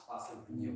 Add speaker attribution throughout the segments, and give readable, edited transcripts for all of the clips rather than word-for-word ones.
Speaker 1: pass được nhiều.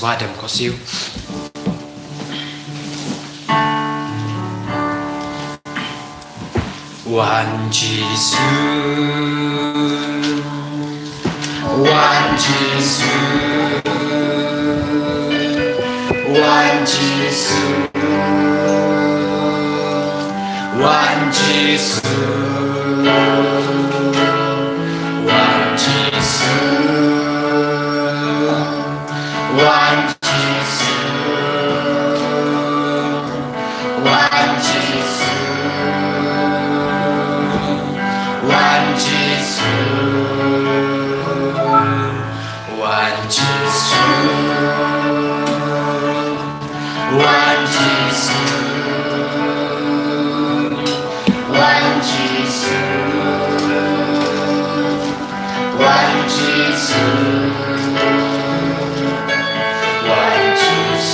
Speaker 1: Adam có siêu. Wan Jesus, Wan Jesus, Wan Jesus, Wan Jesus, Wan Jesus. Wan Jesus, Wan Jesus, Wan Jesus, Wan Jesus, Wan Jesus, Wan Jesus, Wan Jesus. Wan Jesus,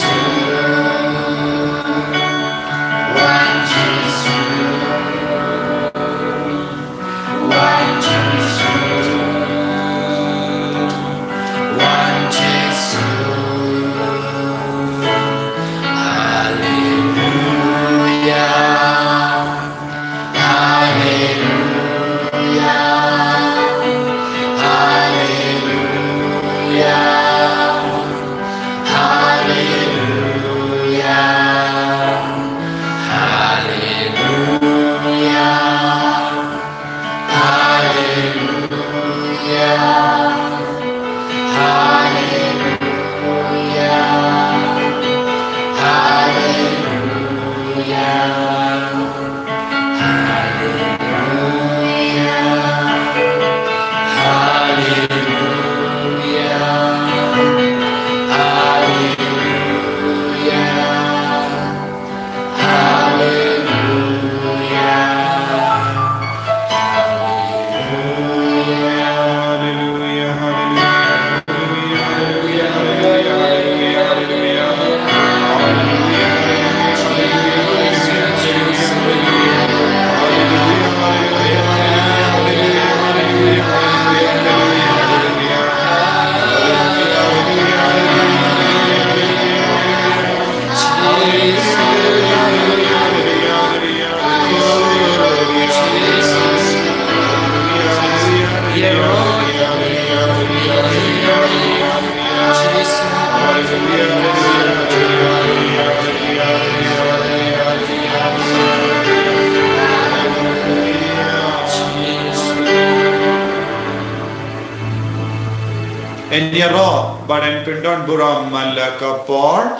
Speaker 2: Enyaro badan pendon Burom malaka por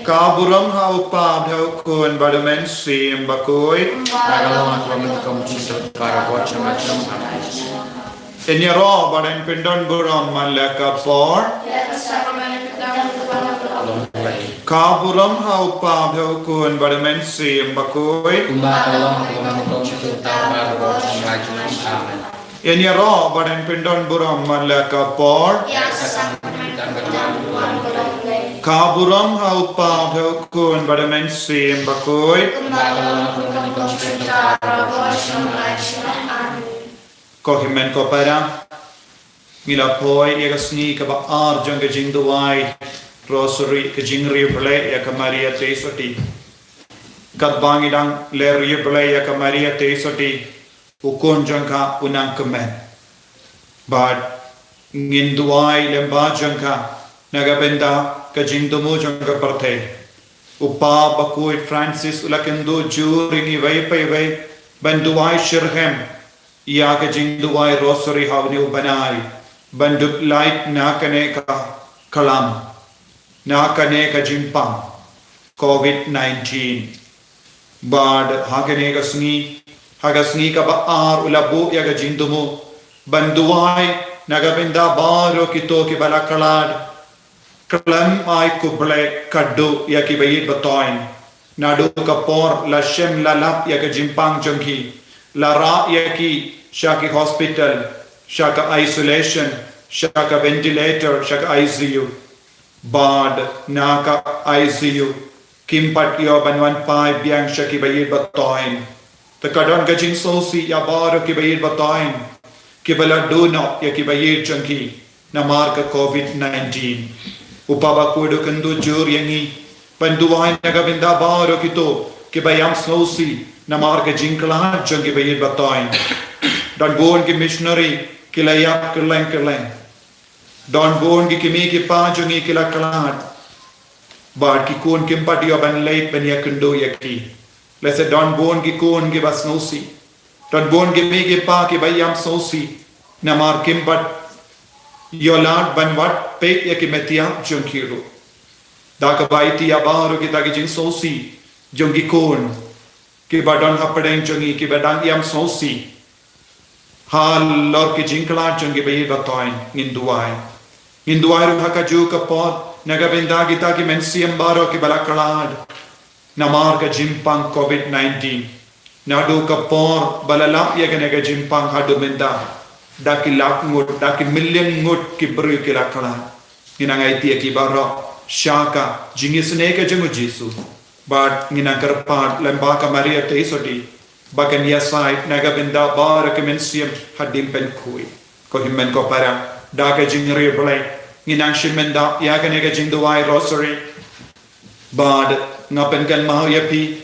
Speaker 2: ka Burom ha upa Bakhuid Un Mynsiem Bakhuid Enyaro badan pendon Burom malaka por ka Burom ha upa Bakhuid Un Mynsiem Bakhuid Enyaro badan pendon Burom malaka por ka Burom ha upa Bakhuid Un Mynsiem Bakhuid ko himen ko para ngila poi ya sni ka ba ar jong ke Jingduwai Rosary ke Jingblei ya ka Maria Tesoti kat bangidang ler Jingblei ya ka Maria Tesoti ukon jangka unang kemen bad Jingduwai lemba jangka nagabenda ka Jingdumu jangka parte upa Bakhuid Francis ulakendo juringi vai pai vai banduai shirhem ya ka Jingduwai Rosary havni ubanai bandup light na kane ka kalam na kane ka jimpang COVID-19 bad hakane ka sngi hagasni ka baar ulabu ya ga Jingdumu banduai nagabenda baro kito ki balakalad kalam ai Khublei kaddu ya ki bayit batoin nadu ka por la shem la lap ya ga jimpang jongki la ra ya ki shaki hospital shaka isolation shaka ventilator shaka ICU bad naka ICU kimpat yo banwan pai biang shaki bayit batoin Takadon gajing sosi ya baro ki bayir batain ki bala dono ya ki bayir changki na marka COVID-19 upa Bakhuid Un jur yangi banduai nagabinda baro kito ki bayam sosi na marka jingkular changki bayir batain don bon ki missionary ki layak kerleng don bon ki kimi ki pa jungi ki lakalat bar ki kun kimpat yo ban late ban yakundo yaki Let's say don bon ki kon ki bas nosi don bon ki me ki pa ki bayam sosi namar kimbat yolad banwat pe ya ki metia jonkiru da ka baiti ya baru ki ta ki jing sosi jongi kon ki badon hapadeng jongi ki badang yam sosi halor ki jingkular jongi bayi batoin Jingduwai ru hakaju ka pod nagabenda ki ta ki Mynsiem baro ki balakalad namar ka jimpang COVID-19 nadu ka por balalap ya ka jimpang hadu menda daki lak ngut daki million ngut ki bru ki rakla nginangai tia ki baro shaka jingisne ka jungu Jesu bad ngina karpat lemba ka Maria Tesoti bakan ya side nagabenda bar ka Mynsiem hadim pen kui ko himmen ko para da ka jingri blai nginang shimenda ya ka nega Jingduwai Rosary bad ngapen kan mahoyapi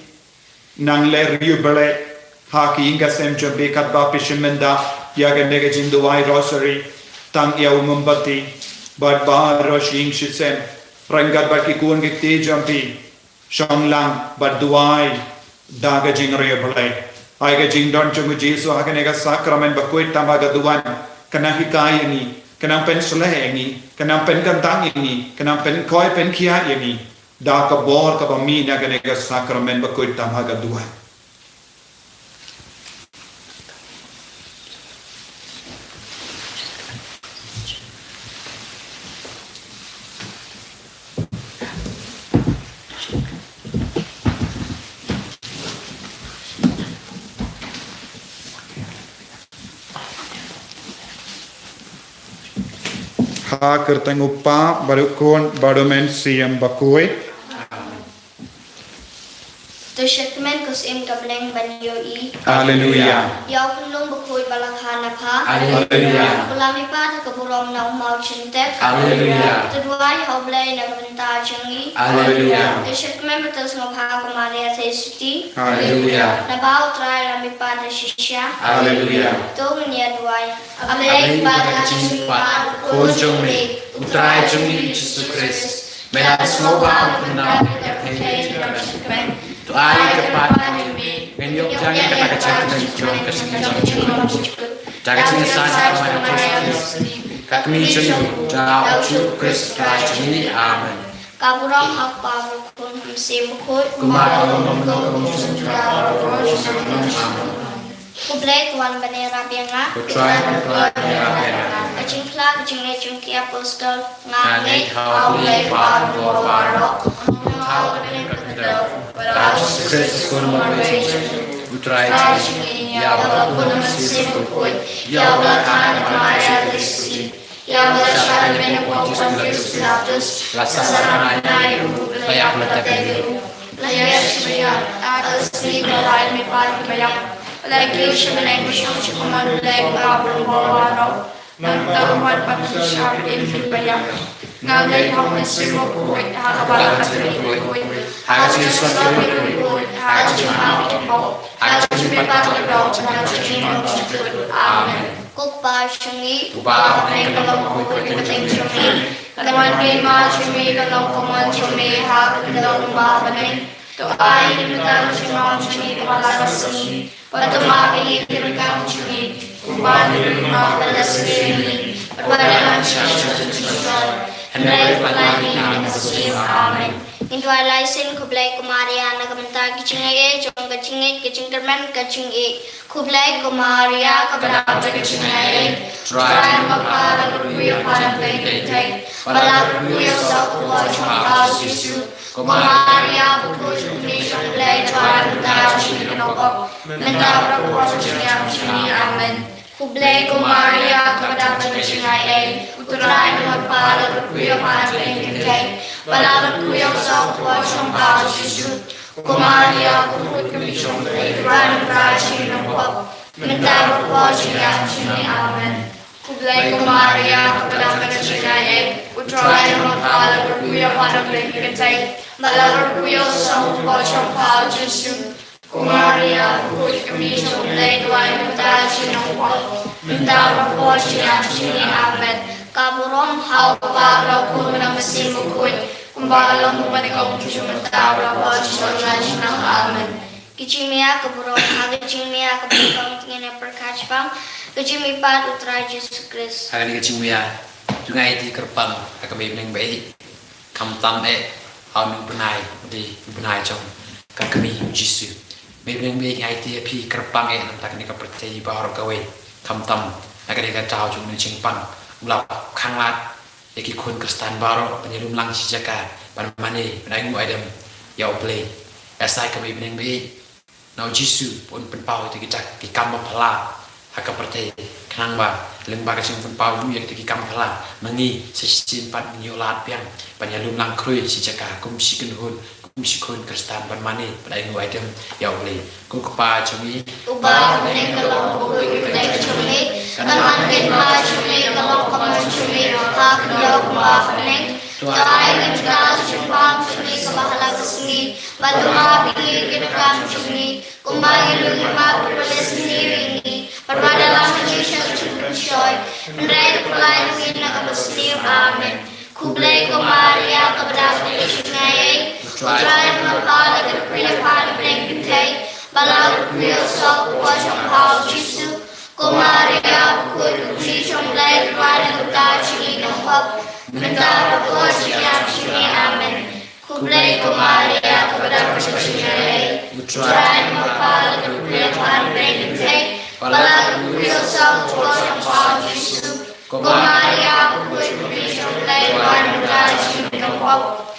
Speaker 2: nang ler Jingblei haki inga sem jambe kat ba pishimenda ya ga nega Jingduwai Rosary tang ya umumbati bad ba roshing shitsem rangat ba ki kun gikti jampi shonglang bad duai daga Jingblei ai ga Jingdon chungu Jesu haka nega sakramen Bakhuid tamaga duan kana hikaya ni kana pynshai ni kana pynkyntang ni kana pen koi pen kiei ni da ka bor ka bami na ganega sakramen Bakhuid tamaga duan ha kerteng upa Bakhuid Un Mynsiem Bakhuid
Speaker 3: To shakmen ko Mynsiem Bakhuid
Speaker 2: Hallelujah.
Speaker 3: Mawkhlam Bakhuid Bahakhlieh
Speaker 1: Hallelujah.
Speaker 3: Ulami pada ke Burom nang mau cintek.
Speaker 1: Hallelujah.
Speaker 3: Jingduwai Khublei nang bentar Jingim.
Speaker 1: Hallelujah.
Speaker 3: Isyat member terus ngapha Maria Tesuti.
Speaker 1: Hallelujah.
Speaker 3: Nabau Trai lami pada shisha.
Speaker 1: Hallelujah.
Speaker 3: Tu menyadwai.
Speaker 1: Amen pada Jingduwai, Jingim, Trai Jingim Jesus Christ. Melalui semua benar yang terjadi. Doa kepada kami, menyok jangan kata kecil dan jong kesini. Jaga sini saja kepada Kristus. Kami jauh jauh Kristus Trai. Amen.
Speaker 3: Kaburam hak Wan Mynsiem Bakhuid Khublei Tuan Bendera Bianga
Speaker 1: Trai
Speaker 3: Jingkular jynai jungki apostol ngan
Speaker 1: Khublei Kristus Trai ya Wan Mynsiem Bakhuid ya Maria yang bersyarat menyebabkan Kristus laksanakan kayak letak itu. Layar sebenarnya atas negara ini pada banyak lagi sebenarnya cuma lagi berbawa nantaruan pynshai ini banyak ngalai Wan Mynsiem Bakhuid hakabalan Bakhuid harus sesuatu harus mau harus amen.
Speaker 3: Kukpa syrngiew
Speaker 1: Ubah kalau Ding Jingblei
Speaker 3: Kawan kema syumi kalau kawan syumi hak dalam bahagian doa ini kita semua syumi kepala Rosary pertama kali kita syumi kuban lima belas ini perbuatan syaitan hendak pelani Mynsiem amen. Jingduwai sien Khublei Maria nagamenta jynai jong jingim Khublei Maria kepada jynai Trai Mawkhlam pada pynkyntang Bahakhlieh Jingduwai Yesus Maria Bakhuid Un Jingblei Tuan Trai mendapat kuasa amen. Khublei Maria kepada jynai Trai Mawkhlam pada pynkyntang Bahakhlieh Yesus Maria Bakhuid Un Jingblei Tuan Trai mendapat kuasa amen. Khublei Maria kepada jynai Trai Mawkhlam pada pynkyntang Bahakhlieh Yesus Maria Bakhuid Un Jingblei Tuan Trai mendapat kuasa amen. Kaburom hau para Wan Mynsiem Bakhuid kumbalang manikong jumata para syurga amen. Kicimia kaburom hagicimia kabukang tingin perkachpam kicimipat utrai Jesus Christ.
Speaker 1: Hari ini kecimia jynai di kerpang kami bening baik kamtam anu benai jong kami Yesus. Bening baik ngai pi kerpang nanti kami kepercayai bahwa kau kamtam kami kacau jung jingpang ulap kanglat yaki kun Kristen baru penyelum lang sijaka pada mana menangu adam ya oblei asai kami beneng be nau Yesus pun penpau itu kita kikam pala haka percaya kenang ba lengba kasing penpau lu yang kikam pala mengi sesin pat nyolat piang penyelum lang krui sijaka kumsi kenhun kumsi kun Kristen pada mana menangu adam ya oblei ku kepa cumi
Speaker 3: ubah beneng kalau buku beneng cumi kanan kena cumi kalau kamu cumi hak jawab Bahakhlieh Trai kita simpang cumi kebahagiaan seni batu api kita cumi kumai lima berbagai sendiri ini berbadalah manusia pynshai mendapat pelayan kita Mynsiem amen. Khublei Maria kepada jynai Trai Mawkhlam pada pynkyntang Bahakhlieh Yesus Maria Bakhuid Un Jingblei Tuan Trai mendapat kuasa amen. Khublei Maria kepada jynai Trai Mawkhlam pada pynkyntang Bahakhlieh Yesus Maria Bakhuid Un Jingblei Tuan Trai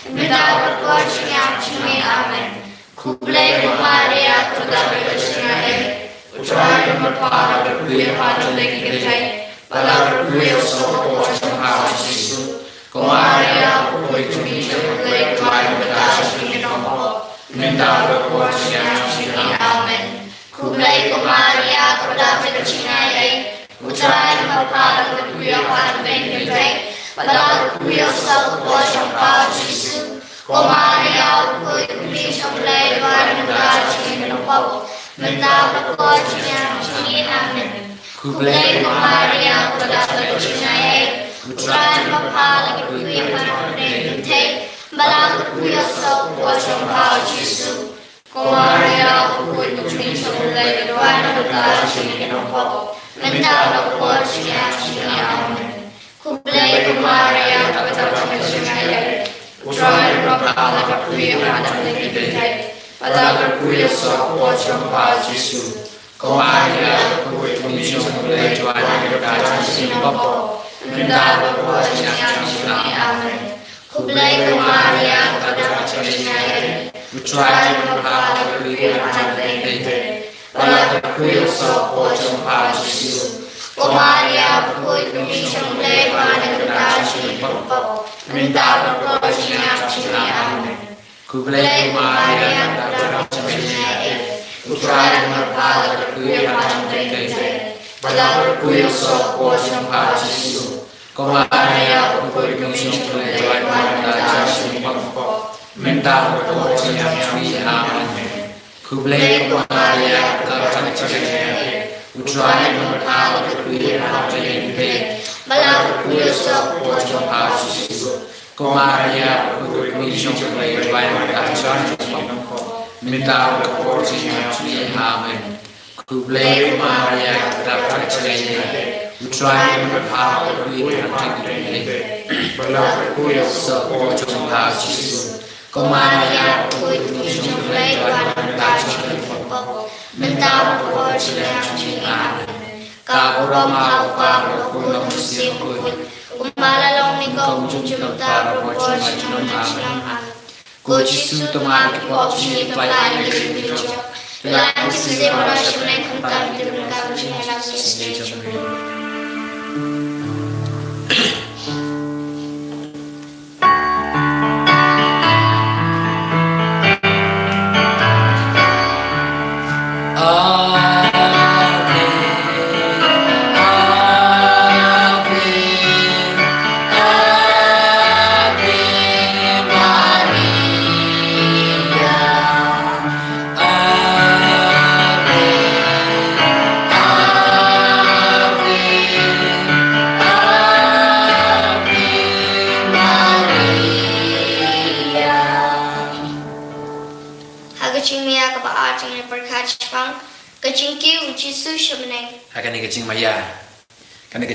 Speaker 3: mendapat kuasa amen. Khublei Maria kepada jynai Trai Mawkhlam pada pynkyntang Bahakhlieh Yesus Maria Bakhuid Un Jingblei Tuan Trai mendapat kuasa amen. Khublei jynai Trai Mawkhlam Wan Mynsiem Bakhuid Un Khublei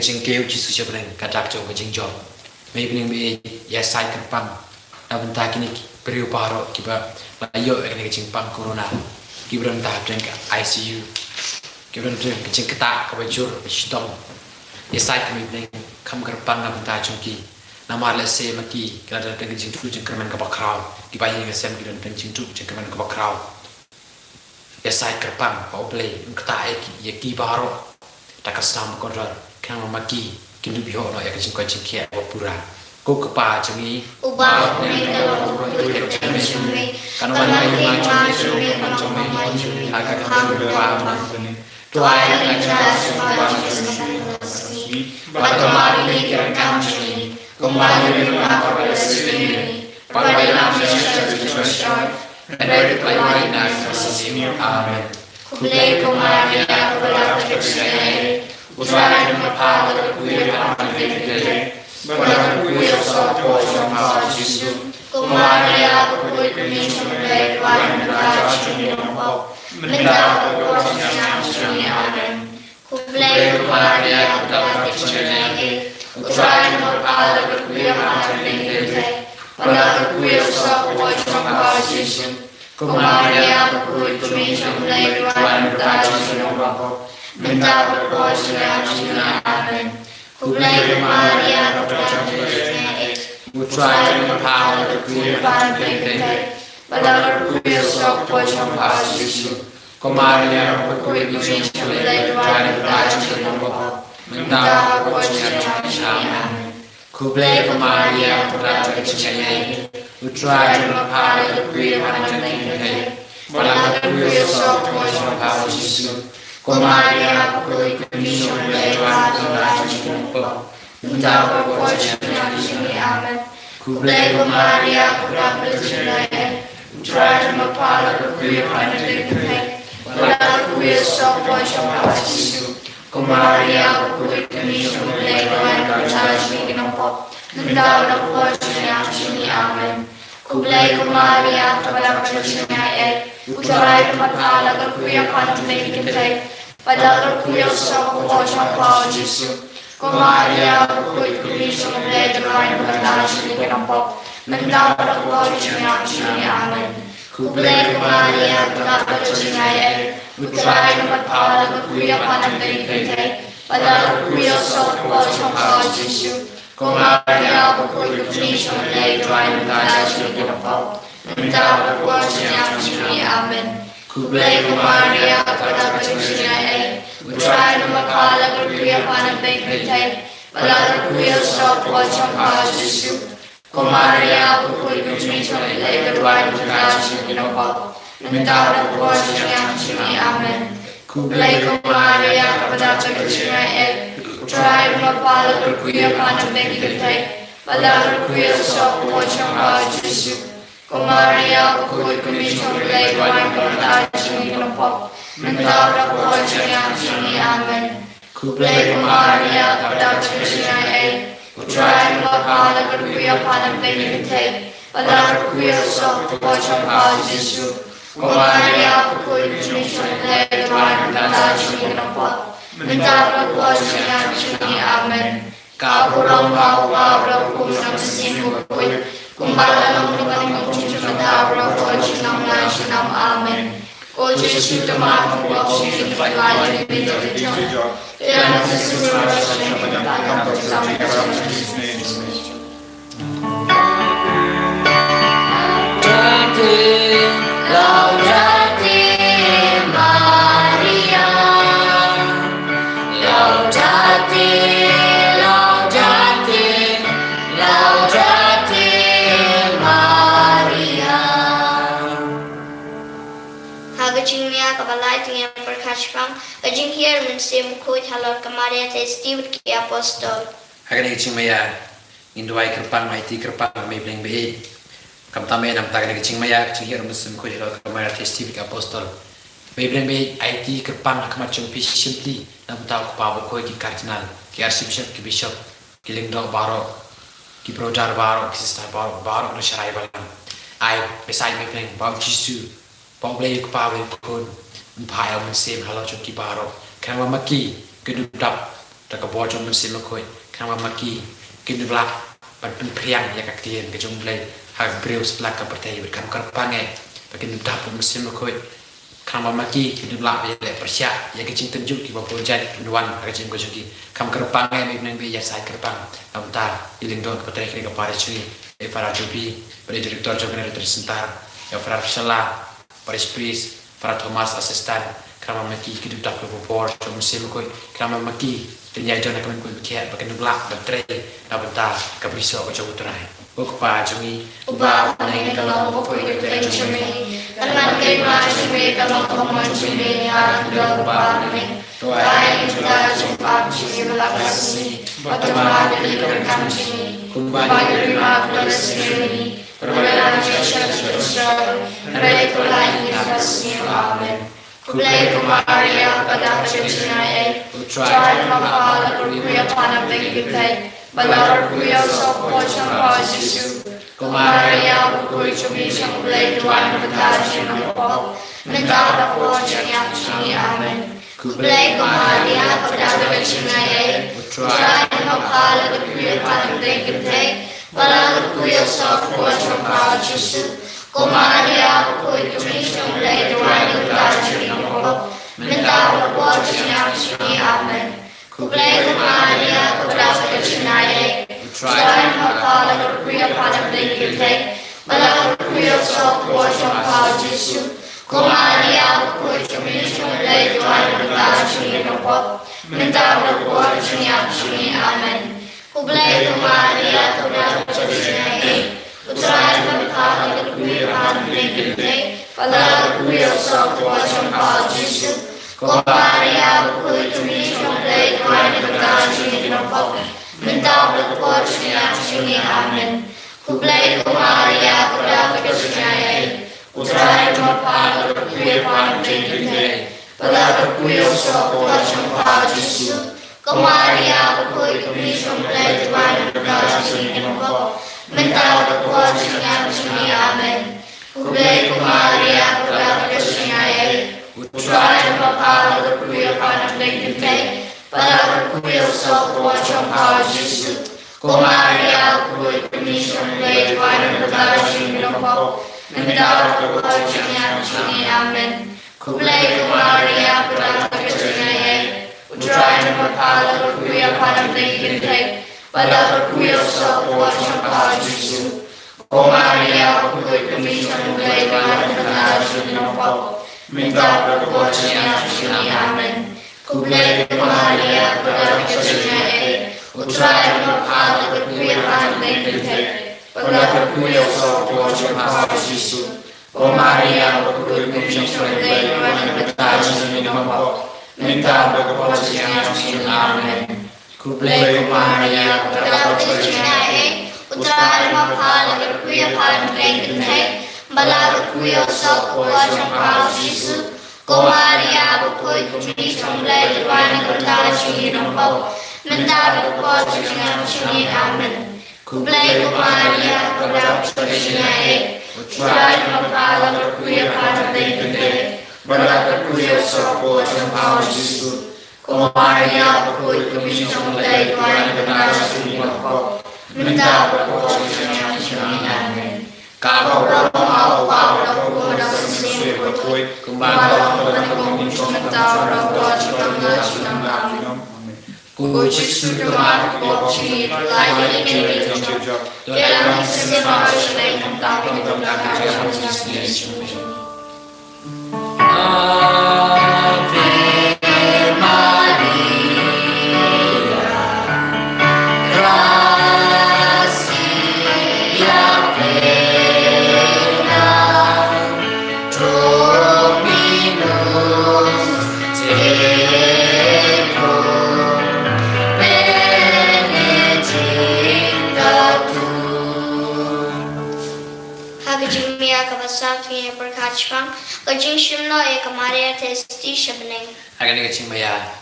Speaker 3: jingkular Jesus sebenarnya kadak jong jingjom maybe ni ya sai kerpang nabenta kini periu paro kiba layo kini jingpang corona kibran tahap jeng ICU kibran jeng ketak kabajur bistong ya sai kami bling kam kerpang nabenta jongki nama lese maki kada jeng jingtu jeng kerman kabakrau kibayi ngasem kibran jingtu jeng kerman kabakrau ya sai kerpang Khublei ketak ya ki paro takasam kontrol kang maki kindu biho no ya kecing kecing kia wapura ko kepa cengi ubah kalau
Speaker 1: kan mana yang macam agak paham Trai bagaimana pikiran kami kembali kepada sini pada nama Yesus dari pelayan Mynsiem amin Khublei kembali kepada Khublei Trai Bakhuid Un Bakhuid Jesus Bakhuid Jingduwai Wan Mynsiem Khublei Trai Khublei Kemaria Pradata Kiei Utrai Bakhuid Un Bahakhlieh Bahakhlieh so Power Jesus
Speaker 4: Maria Bakhuid Un Jingduwai Untitled Chapter. Amen. Khublei Maria Bakhuid Un Trai Maria Bakhuid Un Jingblei Amen. Khublei Maria Bakhuid Un Trai Maria Bakhuid Un Jingblei Amen. Khublei Maria Bakhuid Un Trai Amen. Khublei Maria Amen. Khublei Maria Amen. Burom Amen. O Jesus, the man who walks in the light of the joy. Hiar Mynsiem Bakhuid halor kemarin testimoni ki apostol.
Speaker 3: Hagani Jingmaya Jingduwai kerpang maiti kerpang may bling behi. Kamtame nam tagani Jingmaya Hiar Mynsiem Bakhuid halor kemarin testimoni ki apostol. May bling behi IT kerpang akamat jumpi simply nam tahu kupabel koi ki kardinal ki archbishop ki bishop ki lingdok baro ki brodar baro ki sister baro no sharai balam. Ai beside may bling bau jisu bau blei kupabel kon Wan Mynsiem halor jumpi baro. Kama maki kedudap tak kebawa Wan Mynsiem Bakhuid kama maki kedudap pen priang ya kaktian ke Jingblei hak breu setelah ke pertai berkan kerpange bagian dudap Wan Mynsiem Bakhuid kama maki kedudap ya persya ya ke jing tenjuk ki bawa jan duan ke jing gojuki kam kerpange mebneng be ya sai kerpang amta iling dot pertai ke pare chui e para jupi pada direktur general tersentar ya para sala paris pris para Thomas asistan kama maki kedudap ke bawah Wan Mynsiem Bakhuid kama maki ternyai jona kami kuat berkiat bagian dudap bertrai nabenta kebriso ke jauh Trai Ukpa jungi
Speaker 4: Uba nai kalau Bakhuid Un Jingblei Tangan kema Jingblei kalau kamu Jingblei har uba nai Trai kita jumpa Jingim lakasi Batama dari kerkam Jingim Kumbai terima bersini Perbuatan syariat Rai kulai lakasi Amen. Khublei Maria Bakhuid Un Trai Balar kuya sok pochang pa Yesu. Maria Bakhuid Un Jingblei duan betaji nampo. Mentara pochang yang sini amen. Khublei Maria Bakhuid Un Trai kuya panam dengkite. Balar kuya sok pochang pa Yesu. Maria Bakhuid Un Jingblei duan betaji nampo. Mentara pochang yang sini amen. Khublei Maria Bakhuid Un Trai kuya panam dengkite. Balar kuya sok pochang pa Yesu. Maria Bakhuid Un Jingblei duan betaji nampo. Mentara pochang yang sini amen. Khublei Maria Bakhuid Un Trai kuya panam dengkite. Balar kuya sok pochang pa Yesu. Maria Chini Amen. Khublei Maria Burom jynai. Trai Mawkhlam Credo Wan Mynsiem Bakhuid Un Maria Bakhuid Un Jingduwai Amen. Khublei Maria Burom jynai. Trai Mawkhlam Credo Wan Mynsiem Bakhuid Un Maria Bakhuid Un Jingduwai Amen. Khublei Maria Burom jynai. Trai Mawkhlam Credo Wan Mynsiem Bakhuid Un Maria Bakhuid Un Jingduwai Amen. Khublei Maria Burom jynai. Trai Mawkhlam Credo Wan Mynsiem Bakhuid Un Maria Bakhuid Un Jingduwai Amen. Khublei Maria Burom jynai. Trai Mawkhlam Credo Wan Mynsiem Bakhuid Un Maria Bakhuid Un Jingduwai Amen. Khublei Maria Burom jynai. Trai Mawkhlam Credo Wan Mynsiem Bakhuid Un Maria Bakhuid Un Jingduwai Amen.
Speaker 3: Akan Jingmaya,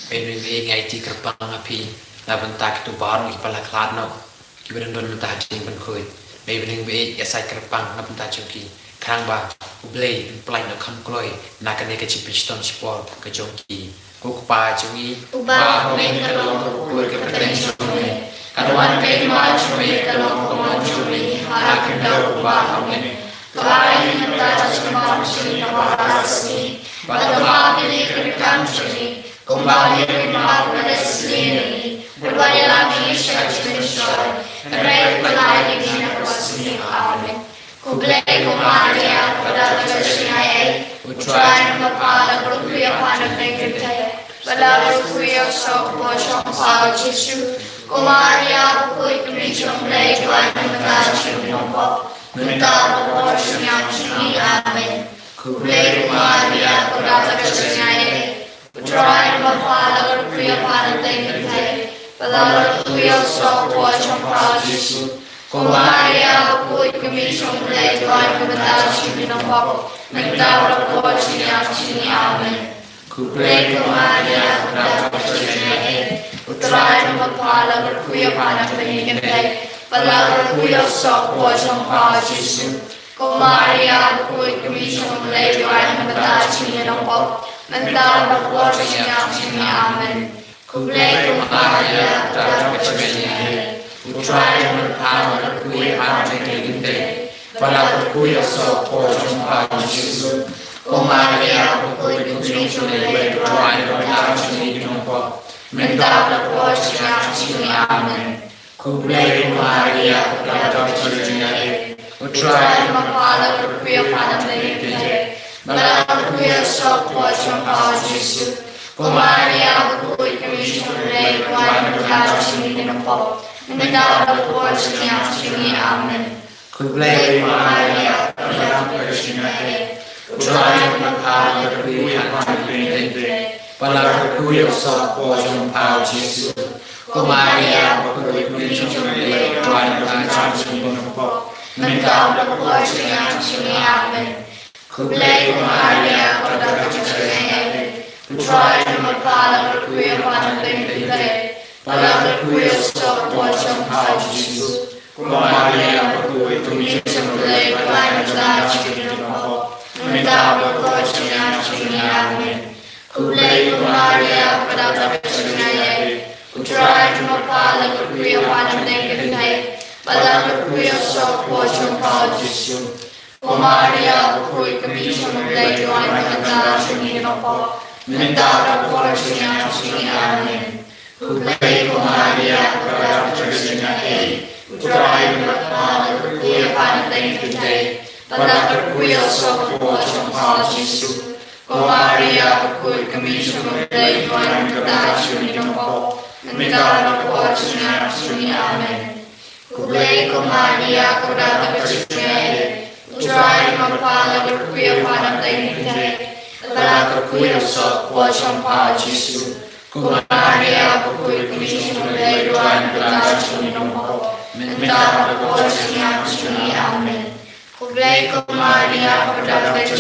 Speaker 3: Benring Ngai Ti Kerpang Api, Laventak to Bahakhlieh Bahakhlieh, Given Don Jingim Bakhuid, Benring Be Yasai Kerpang Napuntachuki, Kangba, Khublei, Blind no Khublei, Nakaneka Chipiston Sport, Kajonki, Kukpa Jungi, Uba, Kalong, Potential, Karawan Pay March, Kalong, Jumi, Harakanda, Uba, Trai HRRC, Bahakhlieh country, Khublei Mawkhlam, pynshai, and right Bahakhlieh Amen. Khublei Maria Burom jynai. Trai Mawkhlam Credo Wan Mynsiem Bakhuid Un Maria Bakhuid Un Jingduwai Amen. Khublei Maria Burom jynai. Trai Mawkhlam Credo Wan Mynsiem Bakhuid Un Maria Bakhuid Un Jingduwai Amen. Khublei Maria Burom jynai. Trai Mawkhlam Credo Wan Mynsiem Bakhuid Maria Bakhuid Un Jingduwai Amen. Khublei Maria Burom jynai. Trai Mawkhlam Credo Wan Mynsiem Bakhuid Un Maria Bakhuid Un Jingduwai Amen. Khublei Maria Burom jynai. Trai Mawkhlam Credo Wan Mynsiem Bakhuid Un Maria Bakhuid Un Jingduwai Amen. Khublei Maria Burom jynai. Trai Mawkhlam Credo Wan Mynsiem Bakhuid Un Maria Bakhuid Un Tuan Tuan Jingduwai Mentau Bakhuid Un Amen. Khublei Maria Bakhuid Un Trai Mawkhlam pynkyntang Bahakhlieh sok pojong Jesus. Maria Bakhuid Un Jingblei mentau Bakhuid Un Amen. Khublei Maria Bakhuid Un Trai Mawkhlam pynkyntang Bahakhlieh sok pojong Jesus. Maria Bakhuid Un Jingblei mentau Bakhuid Un Amen. Khublei Maria Bakhuid Un Trai Mawkhlam pynkyntang Bahakhlieh sok pojong Jesus. Maria Bakhuid Un Jingblei mentau Bakhuid Un Amen. Khublei Maria Bakhuid Un Trai Mawkhlam pynkyntang Bahakhlieh sok pojong Jesus. Maria Bakhuid Un Jingblei mentau Bakhuid Un Amen. Khublei Maria Bakhuid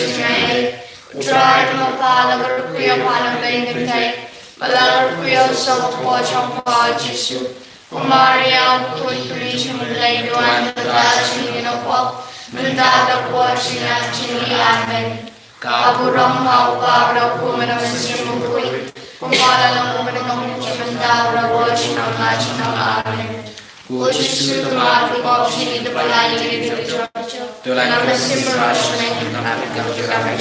Speaker 3: Un Trai Mawkhlam pynkyntang Bahakhlieh sok pojong Jesus. Maria Bakhuid Un Jingblei mentau Bakhuid Un Amen. Burom hau Mynsiem Bakhuid Pemalalang umenang cemendau rawoji nama Amen. Puji Tuhan Tuhan sini depan ini berjojo. Dalam Mynsiem Bakhuid kami kami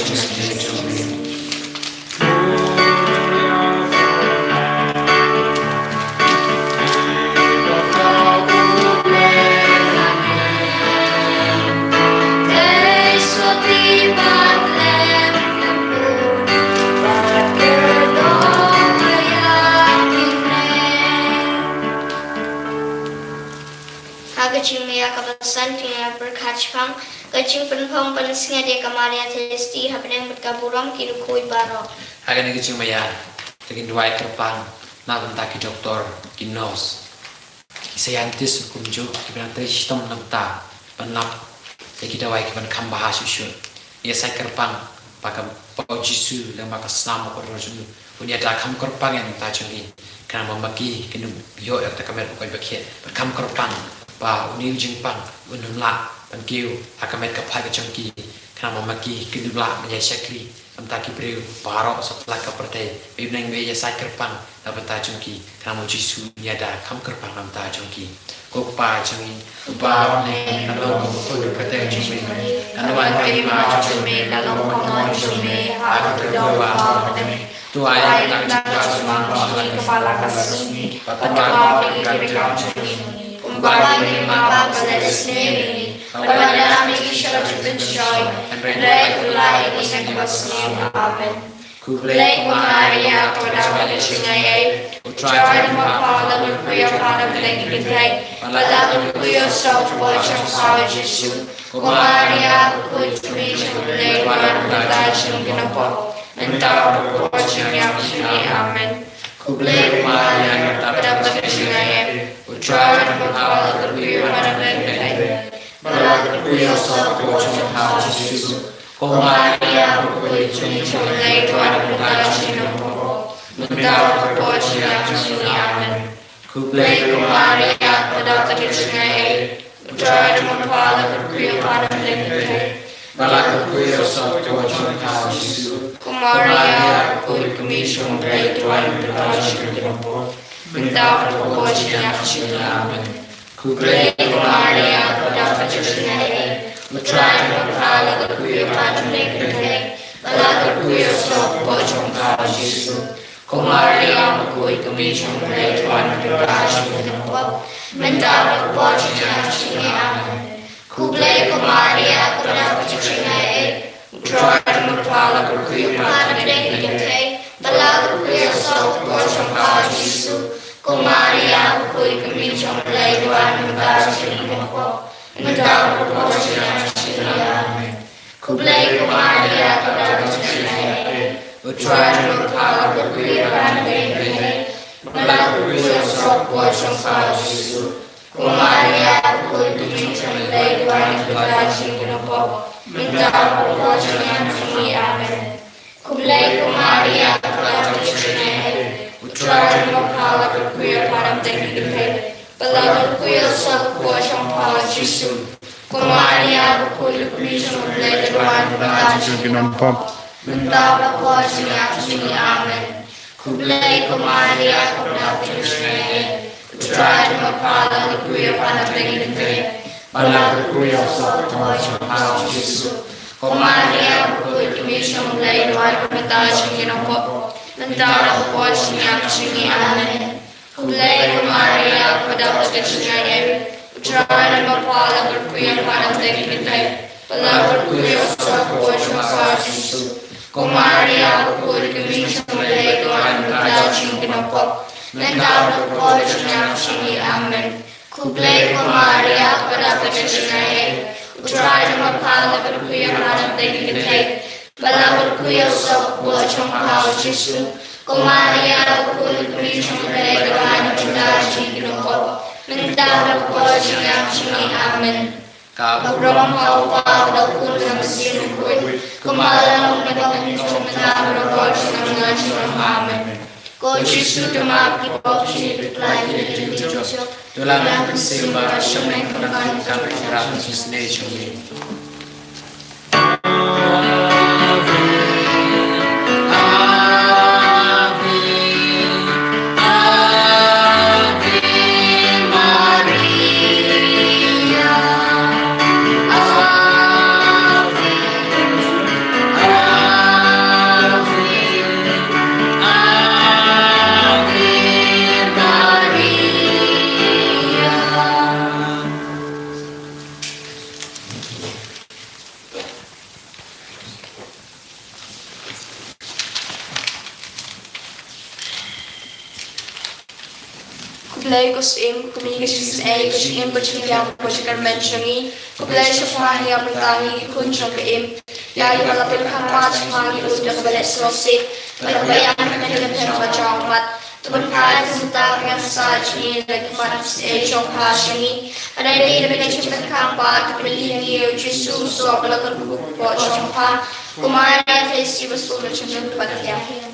Speaker 4: Jingmia kabasan tinggal berkacang, kacing penpong penasnya dia kemarin testi habis berkat Burom kini kui baro.
Speaker 3: Akan ini Jingmia, Jingduwai kerpang, nak bentak doktor, kinos, saintis kumju, kiban sistem lemta, penap, Jingduwai kiban kambah susu. Ia saya kerpang, pakai bau jisu, lemah kesenam korosunu. Punya dah kam kerpang yang tajungi, kerana memaki kena bio yang tak kamera bukan bagian, berkam kerpang. Ba uniu jingpang unumla pankiu akamet kapai kacangki kana mamaki kinumla menyai syakri amtaki breu baro setelah kapertai bibnang meja sai kerpang dapat tajungki kana mojisu niada kam kerpang nam tajungki kokpa jangi ba ne nalo ko pertai jingme kana wan kai ma jingme nalo ko jingme aku berdoa tuai tak jumpa kepala kasih patama berkat Bagi mapa pada sini, pada dalam Isya pynshai, dan Khublei ini Bahakhlieh. Amen. Khublei Maria pada jynai, Trai Mawkhlam pynkyntang, Bahakhlieh sok pojong Jesus. Maria Bakhuid Un Jingblei mentau Bakhuid Un Amen. Khublei Maria pada jynai. Trai Mawkhlam pynkyntang Bahakhlieh sok pojong Jesus. Maria Bakhuid Un Jingblei mentau Bakhuid Un Amen. Khublei Maria pada jynai. Trai Mawkhlam pynkyntang Bahakhlieh sok pojong Jesus. Maria Bakhuid Un Jingblei mentau Bakhuid Un Amen. Khublei Maria pada jynai. Trai Mawkhlam pynkyntang Bahakhlieh sok pojong Jesus. Maria Bakhuid Un Jingblei mentau Bakhuid Un Amen. Khublei Maria pada jynai. Trai Mawkhlam pynkyntang Bahakhlieh sok pojong Jesus. Maria Bakhuid Un Jingblei mentau Bakhuid Un Amen. Khublei Maria pada jynai. Trai Mawkhlam pynkyntang
Speaker 4: Melakukan sopwa sangka Yesus. Kumaria Bakhuid Un Jingblei Wan Mynsiem Bakhuid minta berkuasa tinggi amin. Khublei Kumaria Bakhuid jynai Trai Mawkhlam berkuasa pada pynkyntang berkuasa sopwa sangka Yesus. Kumaria Bakhuid Un Jingblei Wan Mynsiem Bakhuid minta berkuasa tinggi amin. Khublei Kumaria Bakhuid jynai Trai Mawkhlam berkuasa pada pynkyntang berkuasa sopwa sangka Yesus. Kumaria Bakhuid Un Jingblei Wan Mynsiem Bakhuid minta berkuasa tinggi amin. Khublei Kumaria Bakhuid jynai Trai Mawkhlam berkuasa pada pynkyntang berkuasa sopwa sangka Yesus. Kumaria Bakhuid Un Jingblei Wan Mynsiem Bakhuid minta berkuasa tinggi amin. Khublei Kumaria Bakhuid jynai Trai Mawkhlam berkuasa pada pynkyntang berkuasa sopwa sangka Yesus. Kumaria Bakhuid Un Jingblei Wan Mynsiem Bakhuid minta berkuasa tinggi amin. Burom dohnud Mynsiem Bakhuid Mawkhlam minta berkuasa tinggi amin. God Yesus demaat kita lagi di jok dalam Mynsiem Bakhuid menekan kamera translation. Khublei kusim kumigas ay kusim bercakap bercakap mencengi Khublei sepani yang bertangi kunjung keim yang melapil kamar sepani udah kembali selesai berbayang dengan pembaca umat Tuhan tentang yang saji lagi mana jong pasini ada di dalam cerita kamar kebelian Yesus so belakang buku jong pa kumaria festival sudah cenderung pada akhir.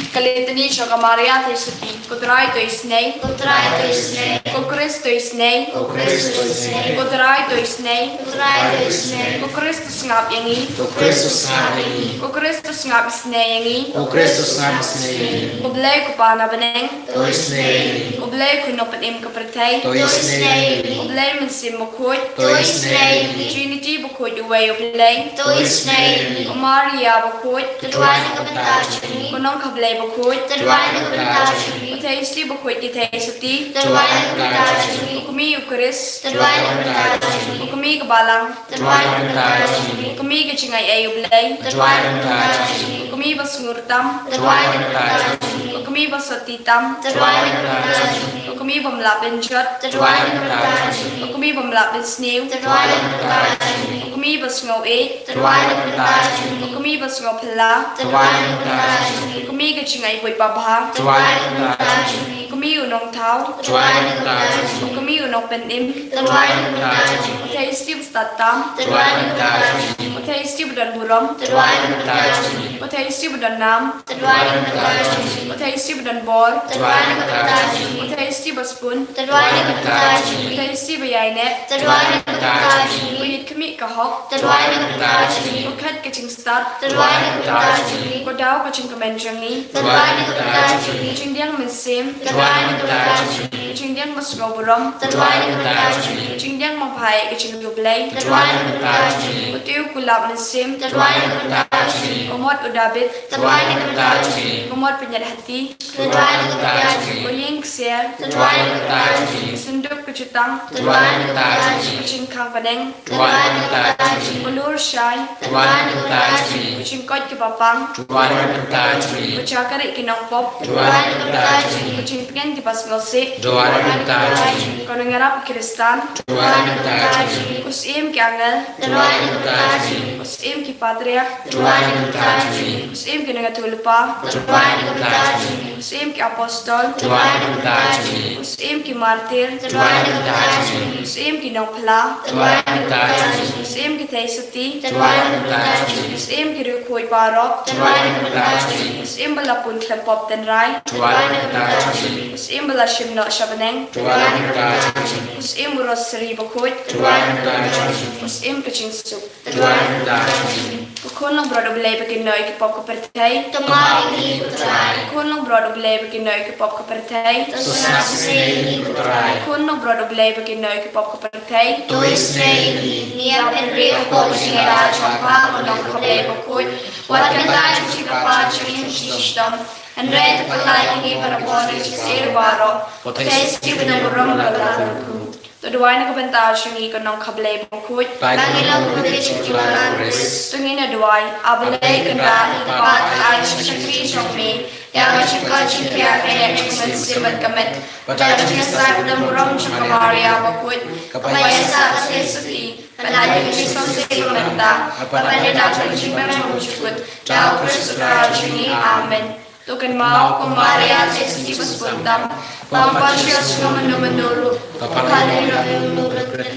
Speaker 4: Kalitani siya kamaria tayo sa ti. Kutray to isnay. Kutray to isnay. Kukristo isnay. Kukristo isnay. Kutray to isnay. Kutray to isnay. Kukristo ngap yangi.
Speaker 3: Kukristo ngap yangi.
Speaker 4: Kukristo ngap isnay yangi.
Speaker 3: Kukristo ngap isnay yangi.
Speaker 4: Khublei kupana baneng.
Speaker 3: To isnay yangi.
Speaker 4: Khublei kunopat im kapratay.
Speaker 3: To isnay yangi.
Speaker 4: Khublei Mynsiem Bakhuid.
Speaker 3: To isnay yangi.
Speaker 4: Jingduwai Bakhuid uway ublei.
Speaker 3: To isnay yangi.
Speaker 4: Kumaria Bakhuid.
Speaker 3: Tuan kabantajani.
Speaker 4: Kunong Khublei Bakhuid.
Speaker 3: Tuan kabantajani.
Speaker 4: Mynsiem Bakhuid kitay suti.
Speaker 3: Tuan kabantajani.
Speaker 4: Ukumi Ukris.
Speaker 3: Tuan kabantajani.
Speaker 4: Ukumi Kabalang.
Speaker 3: Tuan kabantajani.
Speaker 4: Ukumi Kacingay Ayublay.
Speaker 3: Tuan kabantajani.
Speaker 4: Ukumi Basngurtam.
Speaker 3: Tuan kabantajani.
Speaker 4: Ukumi Basatitam.
Speaker 3: Tuan kabantajani.
Speaker 4: Ukumi Bamlapinjot.
Speaker 3: Tuan kabantajani.
Speaker 4: Ukumi Bamlapindsnew.
Speaker 3: Tuan kabantajani.
Speaker 4: Ukumi Basngaw 8.
Speaker 3: Tuan kabantajani.
Speaker 4: Ukumi Basngaw Pala.
Speaker 3: Tuan kabantajani.
Speaker 4: Ukumi Kacingay Babahang.
Speaker 3: Tuan kabantajani.
Speaker 4: Ukumi Unong Tau.
Speaker 3: Tuan kabantajani.
Speaker 4: Ukumi Unong Penim.
Speaker 3: Tuan kabantajani.
Speaker 4: Utay Steve Statam.
Speaker 3: Tuan kabantajani.
Speaker 4: Utay Steve dan Burom.
Speaker 3: Tuan kabantajani.
Speaker 4: Utay Steve dan Nam.
Speaker 3: Tuan kabantajani.
Speaker 4: Utay Steve dan Bor.
Speaker 3: Tuan kabantajani.
Speaker 4: Utay Steve Spoon.
Speaker 3: Tuan kabantajani.
Speaker 4: Utay Steve Yainet.
Speaker 3: Tuan kabantajani.
Speaker 4: Uyit Kami Kahok.
Speaker 3: Tuan kabantajani.
Speaker 4: Ukat Kacing Start.
Speaker 3: Tuan kabantajani.
Speaker 4: Kodaw Kacing Kemenjangi.
Speaker 3: Tuan kabantajani.
Speaker 4: Kacing Diang Mynsiem.
Speaker 3: Tuan kabantajani.
Speaker 4: Kacing Diang Masgaw Burom.
Speaker 3: Tuan kabantajani.
Speaker 4: Kacing Diang Mawkhlam Kacing Khublei.
Speaker 3: Tuan kabantajani.
Speaker 4: Utiw Kulap Mynsiem.
Speaker 3: Tuan kabantajani.
Speaker 4: Umot Udabit.
Speaker 3: Tuan kabantajani.
Speaker 4: Umot Penyadhati.
Speaker 3: Tuan kabantajani.
Speaker 4: Uying Ksier.
Speaker 3: Tuan kabantajani.
Speaker 4: Sunduk Kecutang.
Speaker 3: Tuan kabantajani.
Speaker 4: Kacing Kang Padeng.
Speaker 3: Tuan kabantajani.
Speaker 4: Ulur Shai.
Speaker 3: Tuan kabantajani.
Speaker 4: Kacing Kot Kipapang.
Speaker 3: Tuan kabantajani.
Speaker 4: Kucakari Kinong Pop.
Speaker 3: Tuan kabantajani.
Speaker 4: Kucing Pengen Kipas Ngosik.
Speaker 3: Tuan kabantajani.
Speaker 4: Konongarap Kristan.
Speaker 3: Tuan kabantajani.
Speaker 4: Kusim Ki Angel.
Speaker 3: Tuan kabantajani.
Speaker 4: Kusim Ki Patriak.
Speaker 3: Tuan kabantajani.
Speaker 4: Kusim Ki Nangatulpa.
Speaker 3: Tuan kabantajani.
Speaker 4: Mynsiem ki apostol,
Speaker 3: Tuhan kita cumi,
Speaker 4: Mynsiem ki martir,
Speaker 3: Tuhan kita cumi,
Speaker 4: Mynsiem ki nongpla,
Speaker 3: Tuhan kita cumi,
Speaker 4: Mynsiem ki teisuti,
Speaker 3: Tuhan kita cumi,
Speaker 4: Mynsiem ki rukui barok,
Speaker 3: Tuhan kita cumi,
Speaker 4: Mynsiem balapun klempop ten rai,
Speaker 3: Tuhan kita cumi,
Speaker 4: Mynsiem balashim no shabaneng,
Speaker 3: Tuhan kita cumi,
Speaker 4: Mynsiem Rosary Bakhuid,
Speaker 3: Tuhan kita cumi,
Speaker 4: Mynsiem kaching sup,
Speaker 3: Tuhan kita cumi,
Speaker 4: Bakhuid long brodo blei bakin noi ki pop kapertay,
Speaker 5: Kemarin ikut Trai,
Speaker 4: Bakhuid long brodo blei bakin noi ki pop kapertay,
Speaker 5: Senang seni ikut Trai,
Speaker 4: Bakhuid long brodo blei bakin noi ki pop kapertay,
Speaker 5: Tuis seni, niat enrique kos ngira chapa menong Khublei Bakhuid, wat kentai chikapa chuin chistom, en red pelai ini pada bodi sir baro, tes kibun Burom balaku.
Speaker 4: Tuduai na kabanta syungi ko ng Khublei Bakhuid,
Speaker 5: Pangilang Khublei Chikularan Chris,
Speaker 4: tungin na duai, abalay kanda ipat ay syakri syongmi, yang chika chikya kaya Mynsiem Bakhuid, pada chisa ng Burom Chakamaria Bakhuid, kapaya sa asisuti, panay kisong sikumenta, papanida ng chimang chukut, daw Kristo Rajuni, Amen. Tukan mau kumaria testivus puntam, pampasios menurut, pakalira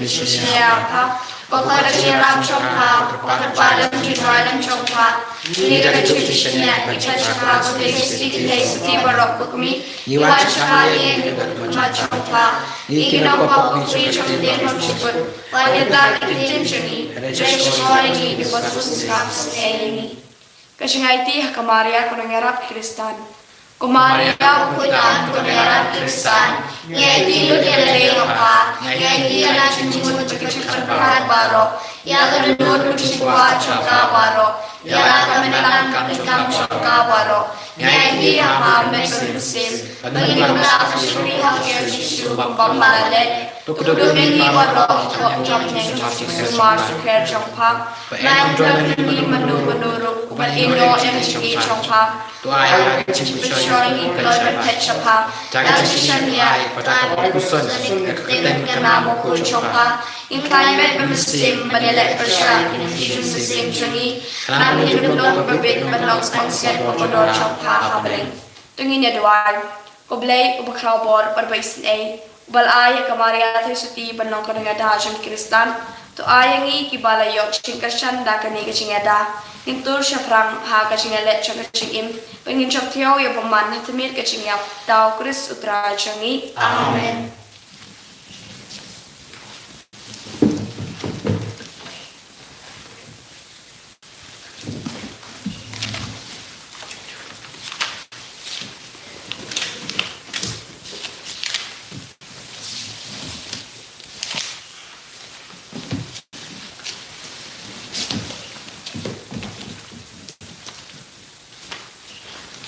Speaker 4: siapa, pakarakiram chokha, pakarpadam jingwalam chokha, nira kachukishnya, ichachakha, testi barok bukmi, iwachakali enggak chokha, ikinong papukri chokdin chukut, wanita itinchuni, reshwari ibasuskap staying. Kasingay kamaria ko nangyarap Kristan. Kumaria
Speaker 5: Bakhuid Un kunerat Kristan, ngeti lu deleo pa, ngeti ala chimut chikchikpan baro, ya gadunod chikwa chaka baro, ya kamenang kapitang chaka baro, ngeti ha Mynsiem, baging la kashri ha Yesu pamale, tukuduni baro ko jamne
Speaker 4: sumar sukher chongpa,
Speaker 5: Nang
Speaker 4: ni manuru balino MG chongpa,
Speaker 3: Tuhan kita cumi,
Speaker 4: Showing blood petchapa,
Speaker 3: Jingduwai, pada keputusan ketentuan
Speaker 4: Kenamo Kuchopa, in climate Mynsiem Bakhuid Mynsiem Chungi, Nam hidup non berbeda menong sponsor pemodor Chongpa Khublei. Tungin ya duai, Khublei ubakrabor perbaisin ubal ayah kamaria suti benong kenengada jam Kristan, tu ayah ngi kibala yok chingkashan da kani kachingada. Intur syafrang ha kachingalet chong kachingim, pengin chok tiaw ya paman hatamir kachingyap, tau Kris utra changi.
Speaker 5: Amen.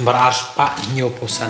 Speaker 3: Beraspa nyoposan.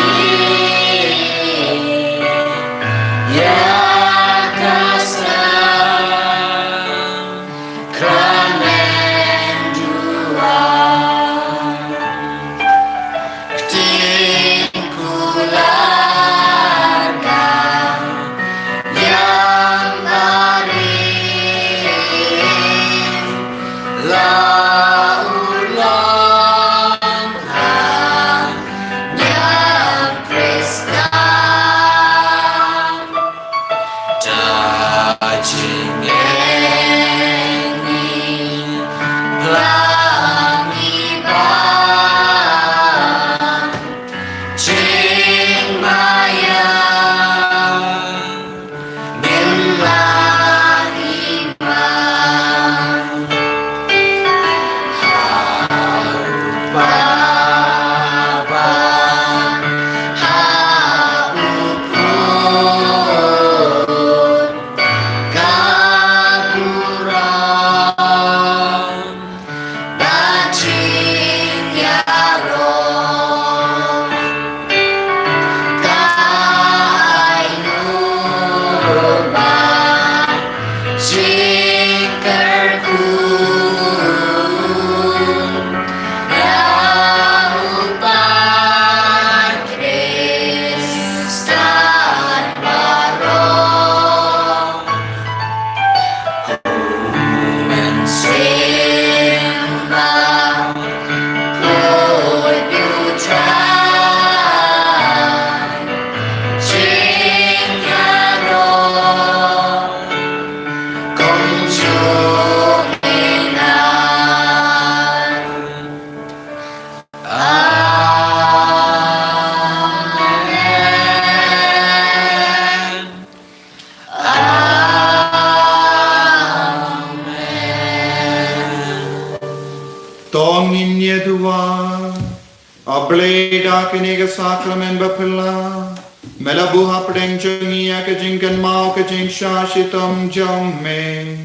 Speaker 2: Khublei da kiniga sakramen bapilla. Melabu hapdeng jungia ke jingkan mau ke jingsha shitom jong me.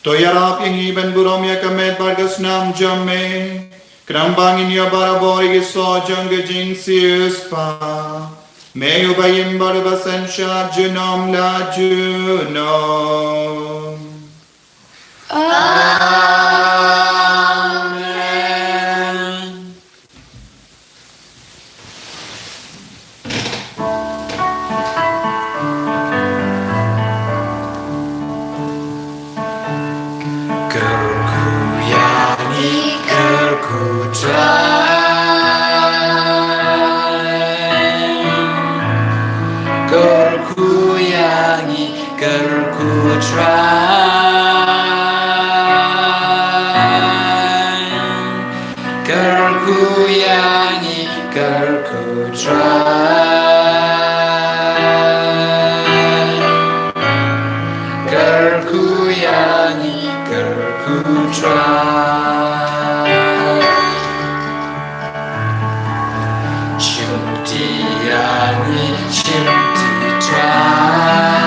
Speaker 2: Toyarap yang iban burom ya kamet bargas nam jong me. Krambangin ya barabori giso jong ke jingsius pa. Meyu bayim barabasan sha junom la junom.
Speaker 3: Amen. Gerku yani gerku Trai. Gerku yani gerku Trai. Gerku yani gerku Trai. Gerku yani gerku Trai. Chimti yani chimti Trai.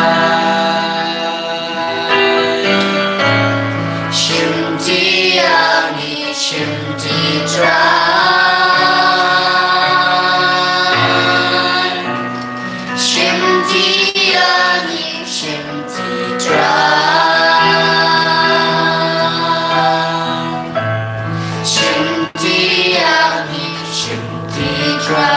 Speaker 3: Chimti yani chimti Trai. Chimti yani chimti Trai. Chimti yani chimti Trai.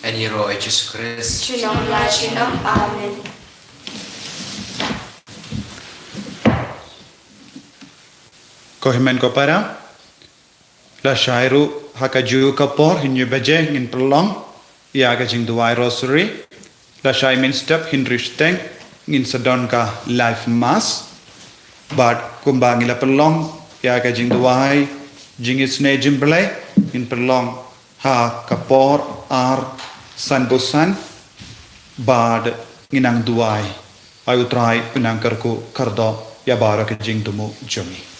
Speaker 3: En hier rooi Jezus Christus.
Speaker 4: Junom la junom. Amen.
Speaker 2: Kohimen ko para. La shairu hakaju kapor hinyu baje ngin pelong. Ia ka Jingduwai Rosary. La shai min step hin rishteng ngin sadon ka life mass. Bad kumbang ila pelong. Ia ka Jingduwai Jingim Jingblei ngin pelong ha kapor ar san bosan. Bad nginang duai. Ayu Trai unang karku kardo ya bara ka Jingdumu jumi.